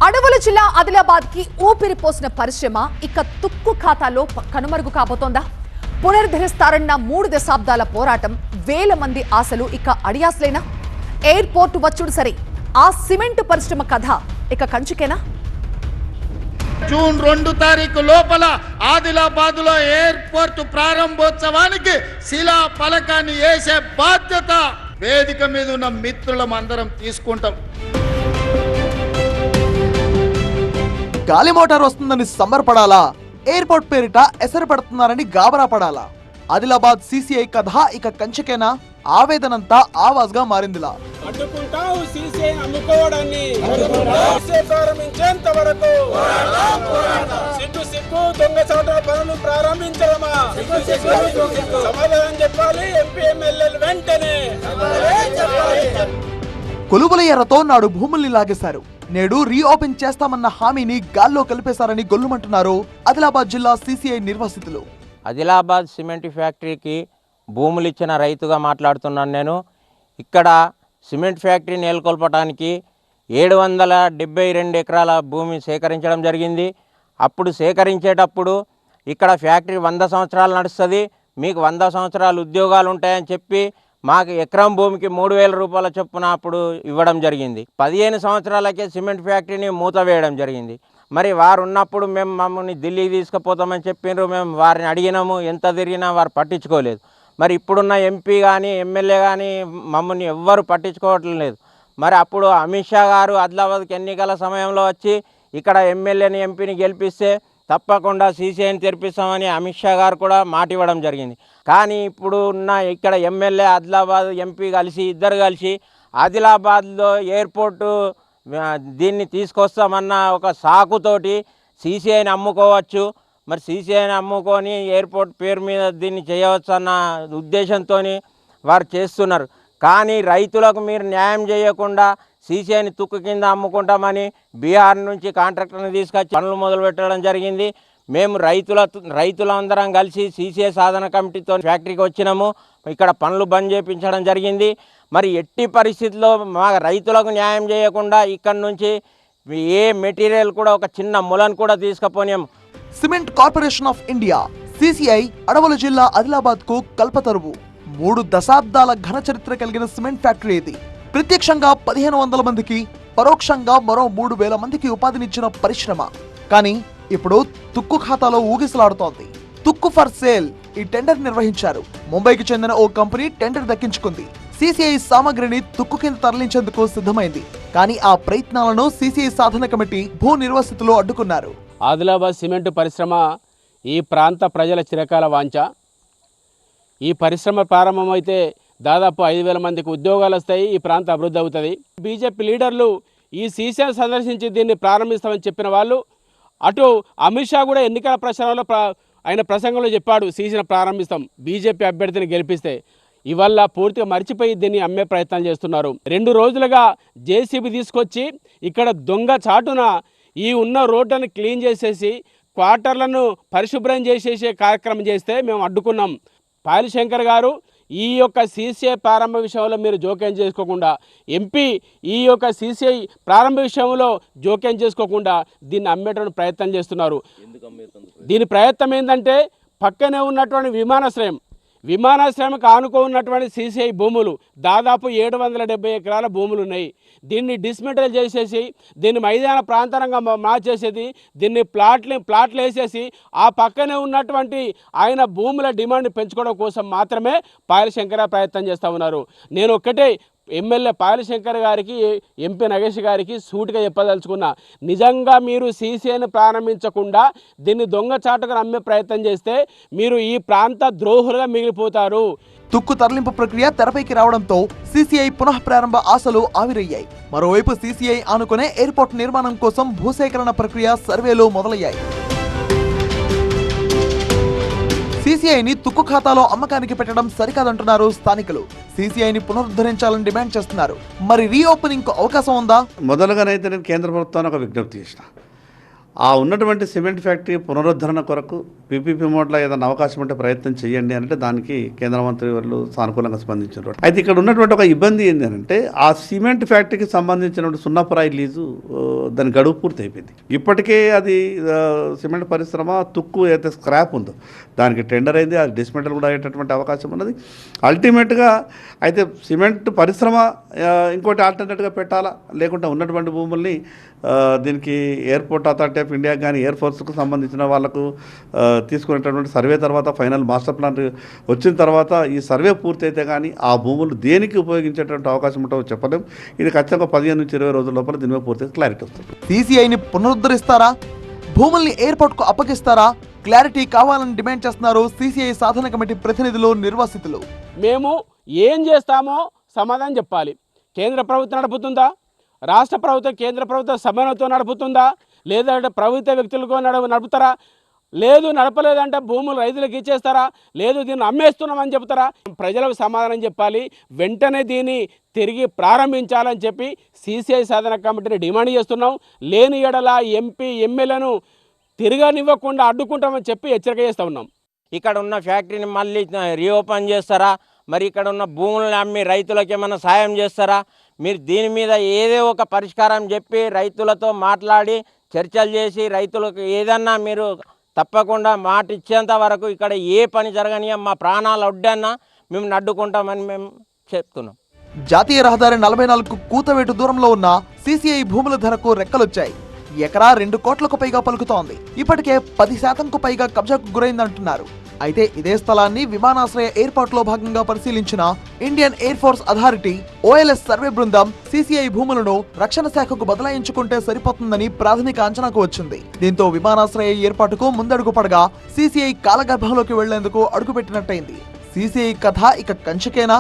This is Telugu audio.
అడవుల జిల్లా ఆదిలాబాద్ కి ఊపిరి పోసిన పరిశ్రమ ఇక తుక్కు ఖాతాలో కనుమరుగు కాబోతోందా? పునరుద్ధరిస్తారన్న 3 దశాబ్దాల పోరాటం, వేల మంది ఆశలు ఇక అడియాస్లేనా? ఎయిర్పోర్ట్ వచ్చుడు సరే, ఆ సిమెంట్ పరిశ్రమ కథ ఇక కంచుకేనా? జూన్ 2 తారీఖు లోపల ఆదిలాబాద్ లో ఎయిర్పోర్ట్ ప్రారంభోత్సవానికి శిలా ఫలకాన్ని వేసే బాధ్యత వేదిక మీద ఉన్న మిత్రులం అందరం తీసుకుంటాం. గాలి మోటార్ వస్తుందని సంబరపడాలా? ఎయిర్పోర్ట్ పేరిట ఎసరు పడుతున్నారని గాబరా పడాలా? ఆదిలాబాద్ సిసిఐ కథ ఇక కంచకేనా? ఆవేదనంతా ఆవాజ్ గా మారిందిలా. అడ్డుకుంటావు సిసిఐ అమ్ముకోవడాన్ని, ప్రారంభించేంత వరకు సిగ్గు దొంగచాట పనులు ప్రారంభించడమా? సమాధానం చెప్పాలి ఎంపీ ఎమ్మెల్యేలు వెంటనే. కొలువుల ఎర్రతో నాడు భూముల్ని లాగేశారు, నేడు రీఓపెన్ చేస్తామన్న హామీని గాల్లో కలిపేశారని గొల్లుమంటున్నారు ఆదిలాబాద్ జిల్లా సిసిఐ నిర్వాసితులు. ఆదిలాబాద్ సిమెంట్ ఫ్యాక్టరీకి భూములు ఇచ్చిన రైతుగా మాట్లాడుతున్నాను నేను. ఇక్కడ సిమెంట్ ఫ్యాక్టరీ నెలకొల్పడానికి 772 ఎకరాల భూమి సేకరించడం జరిగింది. అప్పుడు సేకరించేటప్పుడు ఇక్కడ ఫ్యాక్టరీ 100 సంవత్సరాలు నడుస్తుంది, మీకు 100 సంవత్సరాలు ఉద్యోగాలు ఉంటాయని చెప్పి మాకు ఎకరం భూమికి 3,000 రూపాయల చొప్పున అప్పుడు ఇవ్వడం జరిగింది. 15 సంవత్సరాలకే సిమెంట్ ఫ్యాక్టరీని మూత వేయడం జరిగింది. మరి వారు ఉన్నప్పుడు మేము మమ్మల్ని ఢిల్లీకి తీసుకుపోతామని చెప్పినారు. మేము వారిని అడిగినాము, ఎంత తిరిగినా వారు పట్టించుకోలేదు. మరి ఇప్పుడున్న ఎంపీ కానీ ఎమ్మెల్యే కానీ మమ్మల్ని ఎవ్వరు పట్టించుకోవట్లేదు. మరి అప్పుడు అమిత్ షా గారు ఆదిలాబాద్కి ఎన్నికల సమయంలో వచ్చి ఇక్కడ ఎమ్మెల్యేని ఎంపీని గెలిపిస్తే తప్పకుండా సీసీఐని తెరిపిస్తామని అమిత్ షా గారు కూడా మాట ఇవ్వడం జరిగింది. కానీ ఇప్పుడు ఉన్న ఇక్కడ ఎమ్మెల్యే ఆదిలాబాద్ ఎంపీ ఇద్దరు కలిసి ఆదిలాబాద్లో ఎయిర్పోర్టు దీన్ని తీసుకొస్తామన్న ఒక సాకుతోటి సీసీఐని అమ్ముకోవచ్చు, మరి సీసీఐని అమ్ముకొని ఎయిర్పోర్ట్ పేరు మీద దీన్ని చేయవచ్చు అన్న ఉద్దేశంతో వారు చేస్తున్నారు. కానీ రైతులకు మీరు న్యాయం చేయకుండా సీసీఐని తుక్కు కింద అమ్ముకుంటామని బీహార్ నుంచి కాంట్రాక్టర్ని తీసుకొచ్చి పనులు మొదలు పెట్టడం జరిగింది. మేము రైతులందరం కలిసి సీసీఐ సాధన కమిటీతో ఫ్యాక్టరీకి వచ్చినాము. ఇక్కడ పనులు బంద్ చేయించడం జరిగింది. మరి ఎట్టి పరిస్థితుల్లో మా రైతులకు న్యాయం చేయకుండా ఇక్కడ నుంచి ఏ మెటీరియల్ కూడా ఒక చిన్న ములను కూడా తీసుకుపోయాము. Cement Corporation of India CCI అడవుల జిల్లా ఆదిలాబాద్ కు కల్పతరువు. 3 దశాబ్దాల ఘన చరిత్ర కలిగిన సిమెంట్ ఫ్యాక్టరీ ఇది. ప్రత్యక్షంగా 1500 మందికి, పరోక్షంగా మరో 3000 మందికి ఉపాధినిచ్చిన పరిశ్రమ. కానీ ఇప్పుడు తుక్కు ఖాతాలో ఊగిసలాడుతోంది. తుక్కు ఫర్ సేల్ ఈ టెండర్ నిర్వహించారు. ముంబైకి చెందిన ఓ కంపెనీ టెండర్ దక్కించుకుంది. సిసిఐ సామగ్రిని తుక్కు కింద తరలించేందుకు సిద్ధమైంది. కానీ ఆ ప్రయత్నాలను సిసిఐ సాధన కమిటీ భూ నిర్వాసితులు అడ్డుకున్నారు. ఆదిలాబాద్ సిమెంట్ పరిశ్రమ ఈ ప్రాంత ప్రజల చిరకాల వాంఛ. ఈ పరిశ్రమ ప్రారంభమైతే దాదాపు 5,000 మందికి ఉద్యోగాలు వస్తాయి, ఈ ప్రాంత అభివృద్ధి అవుతుంది. బీజేపీ లీడర్లు ఈ సీసీఐని సందర్శించి దీన్ని ప్రారంభిస్తామని చెప్పిన వాళ్ళు, అటు అమిత్ షా కూడా ఎన్నికల ప్రచారంలో ఆయన ప్రసంగంలో చెప్పాడు సీసీని ప్రారంభిస్తాం బీజేపీ అభ్యర్థిని గెలిపిస్తే. ఇవల్ల పూర్తిగా మర్చిపోయి దీన్ని అమ్మే ప్రయత్నం చేస్తున్నారు. 2 రోజులుగా జేసీబీ తీసుకొచ్చి ఇక్కడ దొంగ చాటున ఈ ఉన్న రోడ్లను క్లీన్ చేసేసి క్వార్టర్లను పరిశుభ్రం చేసేసే కార్యక్రమం చేస్తే మేము అడ్డుకున్నాం. పాయల్ శంకర్ గారు ఈ యొక్క సీసీఐ ప్రారంభ విషయంలో మీరు జోక్యం చేసుకోకుండా, ఎంపీ ఈ యొక్క సీసీఐ ప్రారంభ విషయంలో జోక్యం చేసుకోకుండా దీన్ని అమ్మేటువంటి ప్రయత్నం చేస్తున్నారు. దీని ప్రయత్నం ఏంటంటే పక్కనే ఉన్నటువంటి విమానాశ్రయంకి ఆనుకో ఉన్నటువంటి సీసీఐ భూములు దాదాపు 770 ఎకరాల భూములు ఉన్నాయి. దీన్ని డిస్మెంటల్ చేసేసి దీన్ని మైదాన ప్రాంతరంగా మార్చేసేది, దీన్ని ప్లాట్లు వేసేసి ఆ పక్కనే ఉన్నటువంటి ఆయన భూముల డిమాండ్ పెంచుకోవడం కోసం మాత్రమే పాయల్ శంకర్ ప్రయత్నం చేస్తూ ఉన్నారు. నేను ఒక్కటే ఎమ్మెల్యే పాయల్ శంకర్ గారికి, ఎంపీ నగేష్ గారికి సూటిగా చెప్పదలుచుకున్నా, నిజంగా మీరు సీసీఐని ప్రారంభించకుండా దీన్ని దొంగచాటుగా అమ్మే ప్రయత్నం చేస్తే మీరు ఈ ప్రాంత ద్రోహులుగా మిగిలిపోతారు. తుక్కు తరలింపు ప్రక్రియ తెరపైకి రావడంతో సిసిఐ పునః ప్రారంభ ఆశలు ఆవిరయ్యాయి. మరోవైపు సిసిఐ ఆనుకునే ఎయిర్పోర్ట్ నిర్మాణం కోసం భూసేకరణ ప్రక్రియ, సర్వేలు మొదలయ్యాయి. సిసిఐని తుక్కు ఖాతాలో అమ్మకానికి పెట్టడం సరికాదంటున్నారు స్థానికులు. సిసిఐని పునరుద్ధరించాలని డిమాండ్ చేస్తున్నారు. మరి రీఓపెనింగ్ అవకాశం ఉందా? మొదలుగానైతే నేను కేంద్ర ప్రభుత్వాన్ని ఒక విజ్ఞప్తి చేసిన, ఆ ఉన్నటువంటి సిమెంట్ ఫ్యాక్టరీ పునరుద్ధరణ కొరకు పీపీపీ మోడ్లో ఏదైనా అవకాశం ఉంటే ప్రయత్నం చేయండి అంటే దానికి కేంద్ర మంత్రి వాళ్ళు సానుకూలంగా స్పందించారు. అయితే ఇక్కడ ఉన్నటువంటి ఒక ఇబ్బంది ఏంటంటే ఆ సిమెంట్ ఫ్యాక్టరీకి సంబంధించినటువంటి సున్నపురాయి లీజు దాని గడువు పూర్తి అయిపోయింది. ఇప్పటికే అది సిమెంట్ పరిశ్రమ తుక్కు అయితే స్క్రాప్ ఉందో దానికి టెండర్ అయింది, అది డిస్మెంటల్ కూడా అయ్యేటటువంటి అవకాశం ఉన్నది. అల్టిమేట్గా అయితే సిమెంట్ పరిశ్రమ ఇంకోటి ఆల్టర్నేట్గా పెట్టాలా, లేకుంటే ఉన్నటువంటి భూముల్ని దీనికి ఎయిర్పోర్ట్ అథారిటీ ఆఫ్ ఇండియా కానీ ఎయిర్ ఫోర్స్కు సంబంధించిన వాళ్ళకు తీసుకునేటటువంటి సర్వే తర్వాత ఫైనల్ మాస్టర్ ప్లాన్ వచ్చిన తర్వాత ఈ సర్వే పూర్తయితే కానీ ఆ భూములు దేనికి ఉపయోగించేటువంటి అవకాశం ఉంటుందో చెప్పలేం. ఇది ఖచ్చితంగా 15 నుంచి 20 రోజుల లోపల దీని మీద పూర్తిగా క్లారిటీ వస్తుంది. సీసీఐని పునరుద్ధరిస్తారా, భూముల్ని ఎయిర్పోర్ట్కు అప్పగిస్తారా, క్లారిటీ కావాలని డిమాండ్ చేస్తున్నారు సీసీఐ సాధన కమిటీ ప్రతినిధులు, నిర్వాసితులు. మేము ఏం చేస్తామో సమాధానం చెప్పాలి. కేంద్ర ప్రభుత్వం నడుపుతుందా, రాష్ట్ర ప్రభుత్వం కేంద్ర ప్రభుత్వం సమన్వయంతో నడుపుతుందా, లేదంటే ప్రభుత్వ వ్యక్తులకు నడుపుతారా, లేదు నడపలేదంటే భూములు రైతులకు ఇచ్చేస్తారా, లేదు దీన్ని అమ్మేస్తున్నామని చెప్తారా? ప్రజలకు సమాధానం చెప్పాలి. వెంటనే దీన్ని తిరిగి ప్రారంభించాలని చెప్పి సీసీఐ సాధన కమిటీని డిమాండ్ చేస్తున్నాం. లేని ఎడల ఎంపీ ఎమ్మెల్యేను తిరగనివ్వకుండా అడ్డుకుంటామని చెప్పి హెచ్చరిక చేస్తూ ఉన్నాం. ఇక్కడ ఉన్న ఫ్యాక్టరీని మళ్ళీ రీఓపెన్ చేస్తారా, మరి ఇక్కడ ఉన్న భూములను అమ్మి రైతులకు ఏమైనా సాయం చేస్తారా? మీరు దీని మీద ఏదో ఒక పరిష్కారం చెప్పి రైతులతో మాట్లాడి చర్చలు చేసి రైతులకు ఏదన్నా మీరు తప్పకుండా మాట ఇచ్చేంత వరకు ఇక్కడ ఏ పని జరగని మా ప్రాణాలు అడ్డన్నా మేము అడ్డుకుంటామని మేము చెప్తున్నాం. జాతీయ రహదారి 44కు కూతవేటు దూరంలో ఉన్న సీసీఐ భూముల ధరకు రెక్కలొచ్చాయి. ఎకరా 2 కోట్లకు పైగా పలుకుతోంది. ఇప్పటికే 10% పైగా కబ్జాకు గురైందంటున్నారు. అయితే ఇదే స్థలాన్ని విమానాశ్రయ ఏర్పాటులో భాగంగా పరిశీలించిన Indian air force authority ఓఎల్ఎస్ survey బృందం సీసీఐ భూములను రక్షణ శాఖకు బదలాయించుకుంటే సరిపోతుందని ప్రాథమిక అంచనాకు వచ్చింది. దీంతో విమానాశ్రయ ఏర్పాటుకు ముందడుగు పడగా సీసీఐ కాలగర్భంలోకి వెళ్లేందుకు అడుగుపెట్టినట్టయింది. సీసీఐ కథ ఇక కంచికేనా?